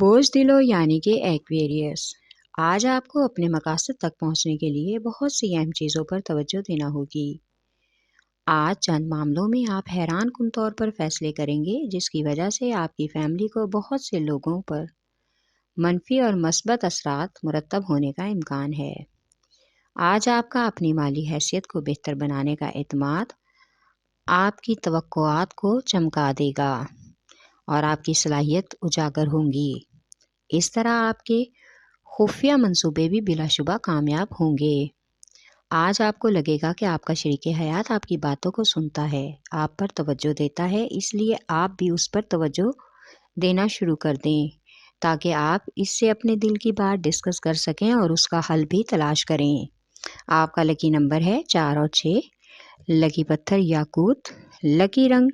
بوجھ دلو یعنی کہ ایکویریس، آج آپ کو اپنے مقاصد تک پہنچنے کے لیے بہت سی اہم چیزوں پر توجہ دینا ہوگی۔ آج چند معاملوں میں آپ حیران کن طور پر فیصلے کریں گے جس کی وجہ سے آپ کی فیملی کو بہت سے لوگوں پر منفی اور مثبت اثرات مرتب ہونے کا امکان ہے۔ آج آپ کا اپنی مالی حیثیت کو بہتر بنانے کا اعتماد آپ کی توقعات کو چمکا دے گا اور آپ کی صلاحیت اجاگر ہوں گی۔ اس طرح آپ کے خفیہ منصوبے بھی بلا شبہ کامیاب ہوں گے۔ آج آپ کو لگے گا کہ آپ کا شریک حیات آپ کی باتوں کو سنتا ہے، آپ پر توجہ دیتا ہے، اس لیے آپ بھی اس پر توجہ دینا شروع کر دیں تاکہ آپ اس سے اپنے دل کی بات ڈسکس کر سکیں اور اس کا حل بھی تلاش کریں۔ آپ کا لکی نمبر ہے 4 اور 6، لکی پتھر یاقوت، لکی رنگ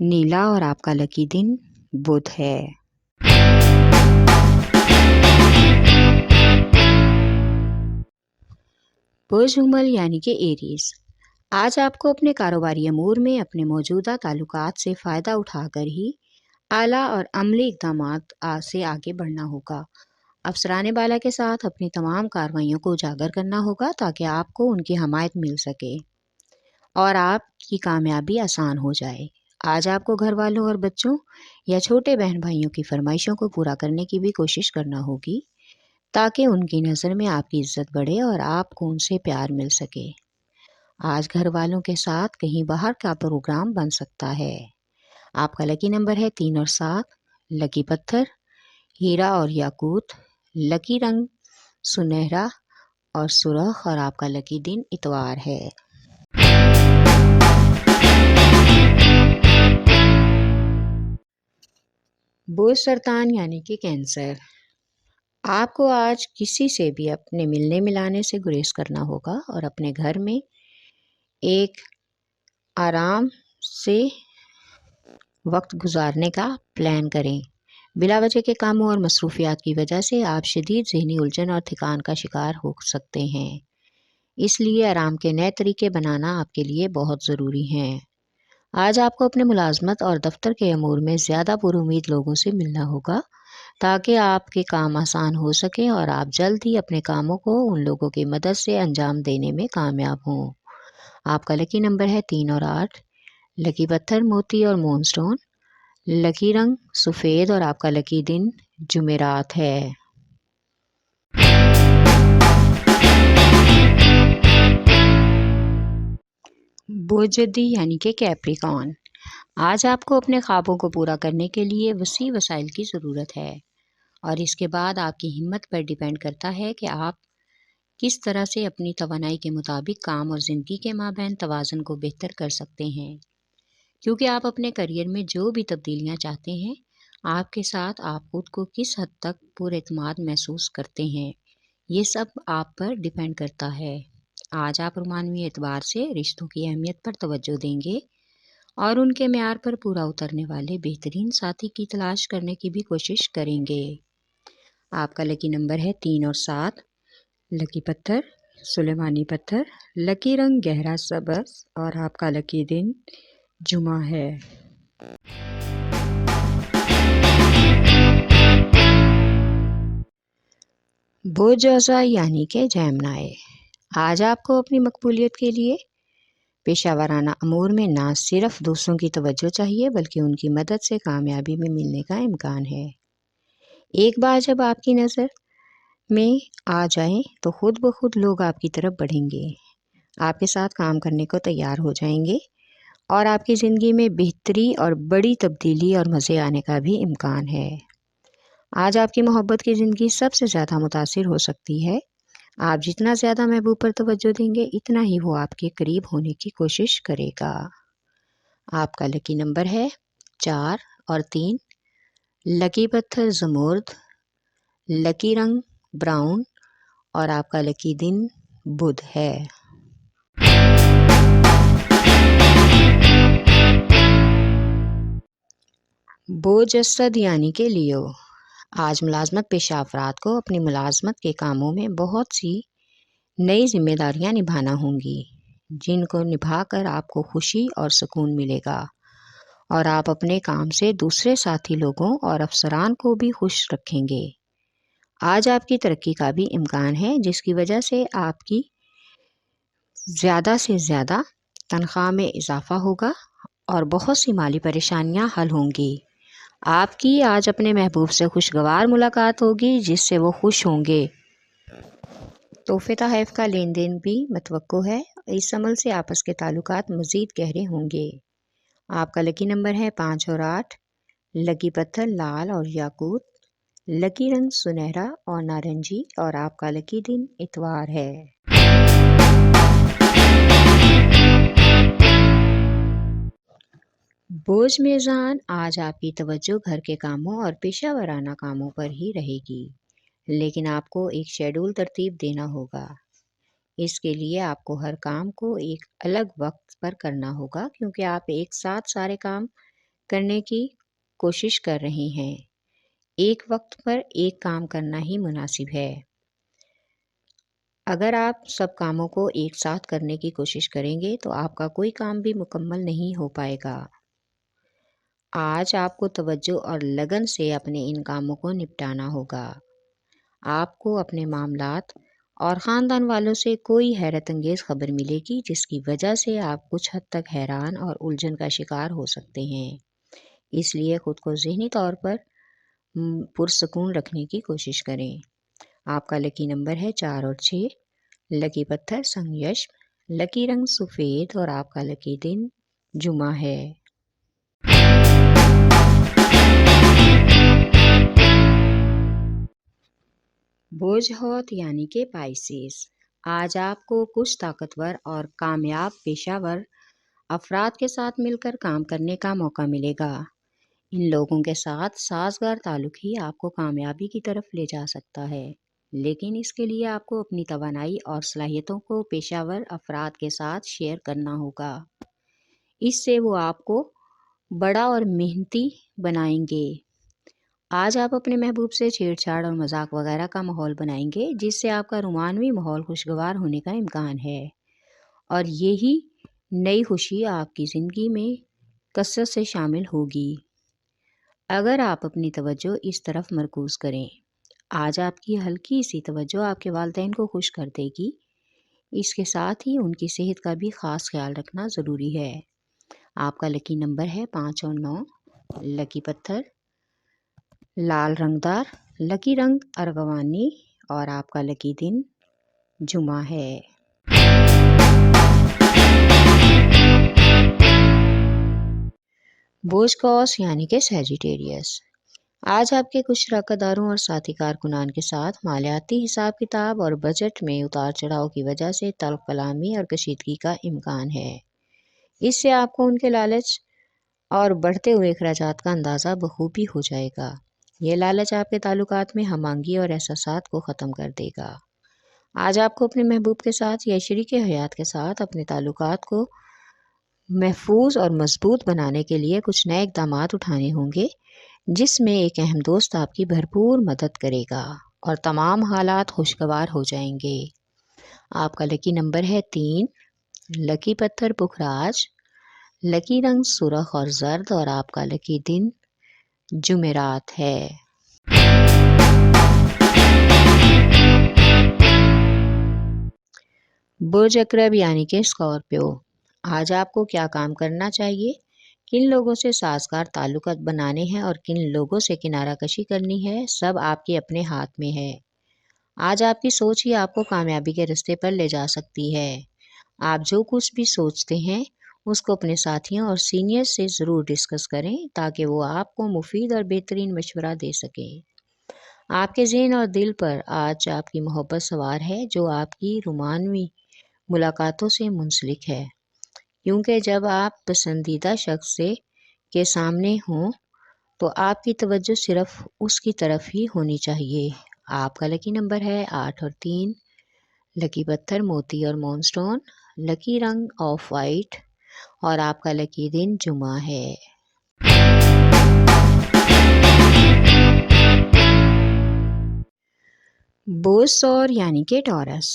نیلا اور آپ کا لکی دن بدھ ہے۔ برج حمل یعنی کہ ایریز، آج آپ کو اپنے کاروباری امور میں اپنے موجودہ تعلقات سے فائدہ اٹھا کر ہی اعلیٰ اور عملی اقدامات سے آگے بڑھنا ہوگا۔ افسران بالا کے ساتھ اپنی تمام کارروائیوں کو اجاگر کرنا ہوگا تاکہ آپ کو ان کی حمایت مل سکے اور آپ کی کامیابی آسان ہو جائے۔ آج آپ کو گھر والوں اور بچوں یا چھوٹے بہن بھائیوں کی فرمائشوں کو پورا کرنے کی بھی کوشش کرنا ہوگی تاکہ ان کی نظر میں آپ کی عزت بڑھے اور آپ کو ان سے پیار مل سکے۔ آج گھر والوں کے ساتھ کہیں باہر کا پروگرام بن سکتا ہے۔ آپ کا لکی نمبر ہے 3 اور 7، لکی پتھر ہیرا اور یاقوت، لکی رنگ سنہرا اور سرخ اور آپ کا لکی دن اتوار ہے۔ برج سرطان یعنی کہ کینسر، آپ کو آج کسی سے بھی اپنے ملنے ملانے سے گریز کرنا ہوگا اور اپنے گھر میں ایک آرام سے وقت گزارنے کا پلان کریں۔ بلا وجہ کے کاموں اور مصروفیات کی وجہ سے آپ شدید ذہنی الجھن اور تھکان کا شکار ہو سکتے ہیں، اس لیے آرام کے نئے طریقے بنانا آپ کے لیے بہت ضروری ہیں۔ آج آپ کو اپنے ملازمت اور دفتر کے امور میں زیادہ پر امید لوگوں سے ملنا ہوگا تاکہ آپ کے کام آسان ہو سکیں اور آپ جلد ہی اپنے کاموں کو ان لوگوں کی مدد سے انجام دینے میں کامیاب ہوں۔ آپ کا لکی نمبر ہے 3 اور 8، لکی پتھر موتی اور مون سٹون، لکی رنگ سفید اور آپ کا لکی دن جمعرات ہے۔ برج جدی یعنی کہ کیپریکارن، آج آپ کو اپنے خوابوں کو پورا کرنے کے لیے وسیع وسائل کی ضرورت ہے اور اس کے بعد آپ کی ہمت پر ڈیپینڈ کرتا ہے کہ آپ کس طرح سے اپنی توانائی کے مطابق کام اور زندگی کے مابین توازن کو بہتر کر سکتے ہیں۔ کیونکہ آپ اپنے کیریئر میں جو بھی تبدیلیاں چاہتے ہیں، آپ کے ساتھ آپ خود کو کس حد تک پر اعتماد محسوس کرتے ہیں، یہ سب آپ پر ڈیپینڈ کرتا ہے۔ آج آپ رومانوی اعتبار سے رشتوں کی اہمیت پر توجہ دیں گے اور ان کے معیار پر پورا اترنے والے بہترین ساتھی کی تلاش کرنے کی بھی کوشش کریں گے۔ آپ کا لکی نمبر ہے 3 اور 7، لکی پتھر سلیمانی پتھر، لکی رنگ گہرا سبز اور آپ کا لکی دن جمعہ ہے۔ برج جوزا یعنی کہ جیمنائی، آج آپ کو اپنی مقبولیت کے لیے پیشہ ورانہ امور میں نہ صرف دوسروں کی توجہ چاہیے بلکہ ان کی مدد سے کامیابی میں ملنے کا امکان ہے۔ ایک بار جب آپ کی نظر میں آ جائیں تو خود بخود لوگ آپ کی طرف بڑھیں گے، آپ کے ساتھ کام کرنے کو تیار ہو جائیں گے اور آپ کی زندگی میں بہتری اور بڑی تبدیلی اور مزے آنے کا بھی امکان ہے۔ آج آپ کی محبت کی زندگی سب سے زیادہ متاثر ہو سکتی ہے۔ آپ جتنا زیادہ محبوب پر توجہ دیں گے اتنا ہی وہ آپ کے قریب ہونے کی کوشش کرے گا۔ آپ کا لکی نمبر ہے 4 اور 3، لکی پتھر زمرد، لکی رنگ براؤن اور آپ کا لکی دن بدھ ہے۔ برج اسد یعنی کہ لیو، آج ملازمت پیشہ افراد کو اپنی ملازمت کے کاموں میں بہت سی نئی ذمہ داریاں نبھانا ہوں گی جن کو نبھا کر آپ کو خوشی اور سکون ملے گا اور آپ اپنے کام سے دوسرے ساتھی لوگوں اور افسران کو بھی خوش رکھیں گے۔ آج آپ کی ترقی کا بھی امکان ہے، جس کی وجہ سے آپ کی زیادہ سے زیادہ تنخواہ میں اضافہ ہوگا اور بہت سی مالی پریشانیاں حل ہوں گی۔ آپ کی آج اپنے محبوب سے خوشگوار ملاقات ہوگی، جس سے وہ خوش ہوں گے۔ تحفے تحائف کا لین دین بھی متوقع ہے۔ اس عمل سے آپس کے تعلقات مزید گہرے ہوں گے۔ آپ کا لکی نمبر ہے 5 اور 8۔ لکی پتھر لال اور یاقوت۔ لکی رنگ سنہرا اور نارنجی اور آپ کا لکی دن اتوار ہے۔ برج میزان، آج آپ کی توجہ گھر کے کاموں اور پیشہ ورانہ کاموں پر ہی رہے گی، لیکن آپ کو ایک شیڈول ترتیب دینا ہوگا۔ اس کے لیے آپ کو ہر کام کو ایک الگ وقت پر کرنا ہوگا، کیونکہ آپ ایک ساتھ سارے کام کرنے کی کوشش کر رہے ہیں۔ ایک وقت پر ایک کام کرنا ہی مناسب ہے۔ اگر آپ سب کاموں کو ایک ساتھ کرنے کی کوشش کریں گے تو آپ کا کوئی کام بھی مکمل نہیں ہو پائے گا۔ آج آپ کو توجہ اور لگن سے اپنے ان کاموں کو نپٹانا ہوگا۔ آپ کو اپنے معاملات اور خاندان والوں سے کوئی حیرت انگیز خبر ملے گی، جس کی وجہ سے آپ کچھ حد تک حیران اور الجھن کا شکار ہو سکتے ہیں۔ اس لیے خود کو ذہنی طور پر پرسکون رکھنے کی کوشش کریں۔ آپ کا لکی نمبر ہے 4 اور 6۔ لکی پتھر سنگیشم۔ لکی رنگ سفید اور آپ کا لکی دن جمعہ ہے۔ برج حوت یعنی کہ پائسیس، آج آپ کو کچھ طاقتور اور کامیاب پیشہ ور افراد کے ساتھ مل کر کام کرنے کا موقع ملے گا۔ ان لوگوں کے ساتھ سازگار تعلق ہی آپ کو کامیابی کی طرف لے جا سکتا ہے، لیکن اس کے لیے آپ کو اپنی توانائی اور صلاحیتوں کو پیشہ ور افراد کے ساتھ شیئر کرنا ہوگا۔ اس سے وہ آپ کو بڑا اور محنتی بنائیں گے۔ آج آپ اپنے محبوب سے چھیڑ چھاڑ اور مذاق وغیرہ کا ماحول بنائیں گے، جس سے آپ کا رومانوی ماحول خوشگوار ہونے کا امکان ہے، اور یہی نئی خوشی آپ کی زندگی میں کثرت سے شامل ہوگی اگر آپ اپنی توجہ اس طرف مرکوز کریں۔ آج آپ کی ہلکی سی توجہ آپ کے والدین کو خوش کر دے گی۔ اس کے ساتھ ہی ان کی صحت کا بھی خاص خیال رکھنا ضروری ہے۔ آپ کا لکی نمبر ہے 5 اور 9۔ لکی پتھر لال رنگدار۔ لکی رنگ ارغوانی اور آپ کا لکی دن جمعہ ہے۔ برج قوس یعنی کہ سیجیٹیریس، آج آپ کے کچھ شراکت داروں اور ساتھی کارکنان کے ساتھ مالیاتی حساب کتاب اور بجٹ میں اتار چڑھاؤ کی وجہ سے تلخ کلامی اور کشیدگی کا امکان ہے۔ اس سے آپ کو ان کے لالچ اور بڑھتے ہوئے اخراجات کا اندازہ بخوبی ہو جائے گا۔ یہ لالچ آپ کے تعلقات میں ہم آہنگی اور احساسات کو ختم کر دے گا۔ آج آپ کو اپنے محبوب کے ساتھ یا شریک حیات کے ساتھ اپنے تعلقات کو محفوظ اور مضبوط بنانے کے لیے کچھ نئے اقدامات اٹھانے ہوں گے، جس میں ایک اہم دوست آپ کی بھرپور مدد کرے گا اور تمام حالات خوشگوار ہو جائیں گے۔ آپ کا لکی نمبر ہے 3۔ لکی پتھر پکھراج۔ لکی رنگ سرخ اور زرد اور آپ کا لکی دن جمعرات ہے۔ برج عقرب یعنی کہ اسکارپیو، آج آپ کو کیا کام کرنا چاہیے، کن لوگوں سے سازگار تعلقات بنانے ہیں اور کن لوگوں سے کنارہ کشی کرنی ہے، سب آپ کے اپنے ہاتھ میں ہے۔ آج آپ کی سوچ ہی آپ کو کامیابی کے رستے پر لے جا سکتی ہے۔ آپ جو کچھ بھی سوچتے ہیں اس کو اپنے ساتھیوں اور سینئر سے ضرور ڈسکس کریں، تاکہ وہ آپ کو مفید اور بہترین مشورہ دے سکیں۔ آپ کے ذہن اور دل پر آج آپ کی محبت سوار ہے، جو آپ کی رومانوی ملاقاتوں سے منسلک ہے، کیونکہ جب آپ پسندیدہ شخص کے سامنے ہوں تو آپ کی توجہ صرف اس کی طرف ہی ہونی چاہیے۔ آپ کا لکی نمبر ہے 8 اور 3۔ لکی پتھر موتی اور مون سٹون۔ لکی رنگ آف وائٹ اور آپ کا لکی دن جمعہ ہے۔ برج ثور یعنی کہ ٹورس،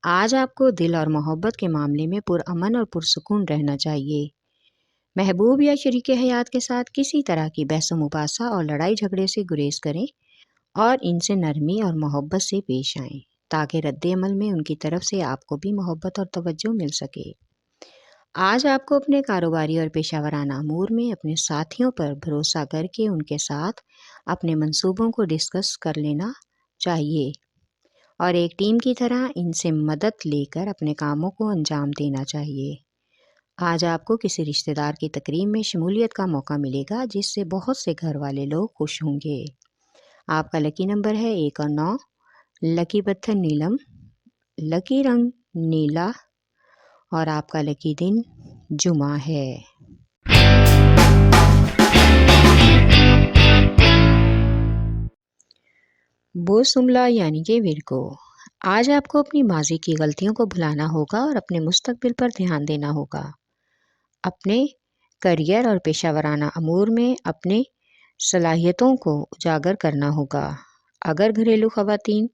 آج آپ کو دل اور محبت کے معاملے میں پرامن اور پرسکون رہنا چاہیے۔ محبوب یا شریک حیات کے ساتھ کسی طرح کی بحث و مباحثہ اور لڑائی جھگڑے سے گریز کریں اور ان سے نرمی اور محبت سے پیش آئیں تاکہ رد عمل میں ان کی طرف سے آپ کو بھی محبت اور توجہ مل سکے۔ آج آپ کو اپنے کاروباری اور پیشہ ورانہ امور میں اپنے ساتھیوں پر بھروسہ کر کے ان کے ساتھ اپنے منصوبوں کو ڈسکس کر لینا چاہیے اور ایک ٹیم کی طرح ان سے مدد لے کر اپنے کاموں کو انجام دینا چاہیے۔ آج آپ کو کسی رشتہ دار کی تقریب میں شمولیت کا موقع ملے گا جس سے بہت سے گھر والے لوگ خوش ہوں گے۔ آپ کا لکی نمبر ہے 1 اور 9، لکی پتھر نیلم، لکی رنگ نیلا اور آپ کا لکی دن جمعہ ہے۔ بوسملا یعنی کہ ورگو، آج آپ کو اپنی ماضی کی غلطیوں کو بھلانا ہوگا اور اپنے مستقبل پر دھیان دینا ہوگا۔ اپنے کیریئر اور پیشہ ورانہ امور میں اپنے صلاحیتوں کو اجاگر کرنا ہوگا۔ اگر گھریلو خواتین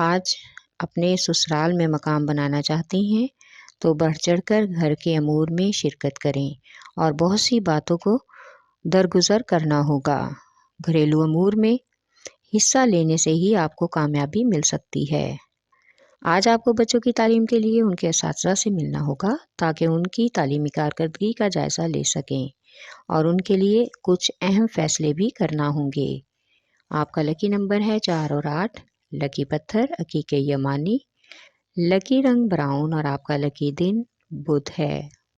آج اپنے سسرال میں مقام بنانا چاہتی ہیں تو بڑھ چڑھ کر گھر کے امور میں شرکت کریں اور بہت سی باتوں کو درگزر کرنا ہوگا۔ گھریلو امور میں حصہ لینے سے ہی آپ کو کامیابی مل سکتی ہے۔ آج آپ کو بچوں کی تعلیم کے لیے ان کے اساتذہ سے ملنا ہوگا تاکہ ان کی تعلیمی کارکردگی کا جائزہ لے سکیں اور ان کے لیے کچھ اہم فیصلے بھی کرنا ہوں گے۔ آپ کا لکی نمبر ہے 4 اور 8، لکی پتھر عقیق یمانی، لکی رنگ براؤن اور آپ کا لکی دن بدھ ہے۔